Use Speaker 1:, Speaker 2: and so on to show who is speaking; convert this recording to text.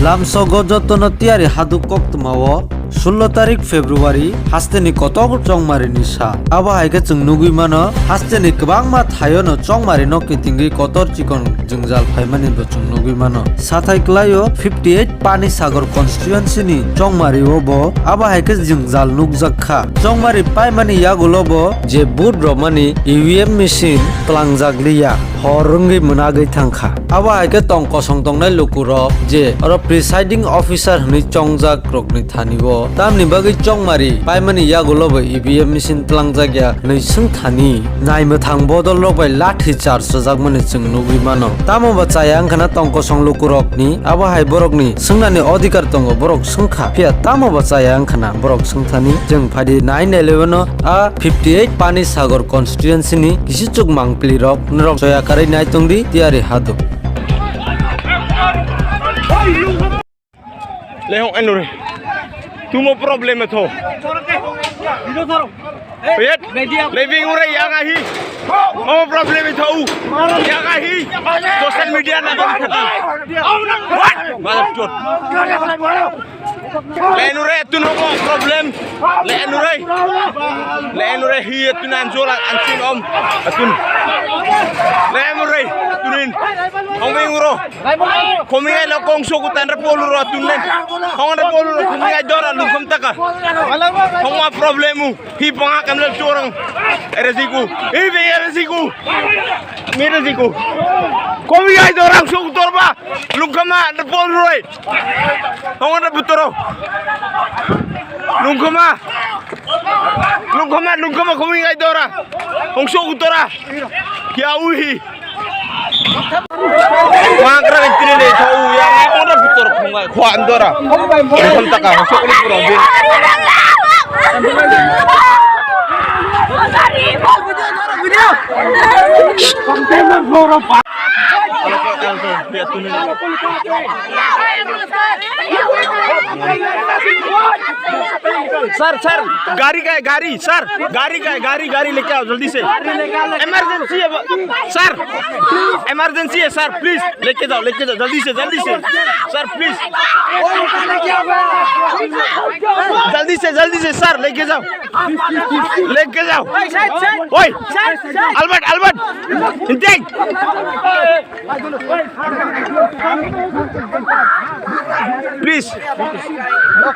Speaker 1: Lamsogo jotono tiari hadu koktmawo 16 tarik Februari hasteni kotor chongmari ni sa abo haike chung nugui mano hasteni kwbangma thayono chongmari no kitingi kotor chikon jungjal phaimani bo chung nugui mano sathai klayo 58 pani sagar constituency ni chongmari obo abo haike jungjal nukjakha chongmari paimani yagulo bo je boot romani EVM machine plangjagliya horungi munagui thangkha abo haike tong kosong tongnai lukurok je oro presiding officer ni chongjak rokni thanibo tamni bagi chongmari paimani yagulobo EVM machine tlangjagya neisung thani naima thang bodol rok bai lathi charge sojagmani chung nugui mano tamo bachaya angkhana tongko songlukurok ni abo hai borok ni sungnani adhikar tongo borok sungkha pia tamo bachaya angkhana borok sungthani jeng phadi 9/11 a 58 pani sagar constituency ni kisichuk mangpli rok norok soya karai nai tongdi tiari hadu
Speaker 2: Lehong anu tu mau problem itu. Lihat, living urai yang ahi. Mau problem itu. Yang ahi. Sosial media nak. What? Malah cut. Lehong urai tu no problem. Lehong urai hiya tu nanjola ansin om. Atun. Lehong urai tunin. Konging uro. Komingai lo kongso kutan repolu ro tunen. Kong repolu ro komingai dora lukum taka. Kong ma problemu. Hi pangakam le corong. Eresiku. Hi eresiku. Meresiku. Komingai dora sok torba. Lukama repolu ro. Kong reputoro. Lukama komingai dora. Kong sok tora. Kya uhi. Mangkra menteri le tahu yang mana putar kungai kuan dora. Bukan tak kah masuk ni pura bin. Sir गाड़ी का है गाड़ी लेके आओ जल्दी से इमरजेंसी है sir emergency है सर प्लीज लेके जाओ जल्दी से सर प्लीज जल्दी से सर लेके जाओ ओए अल्बर्ट इंटेक प्लीज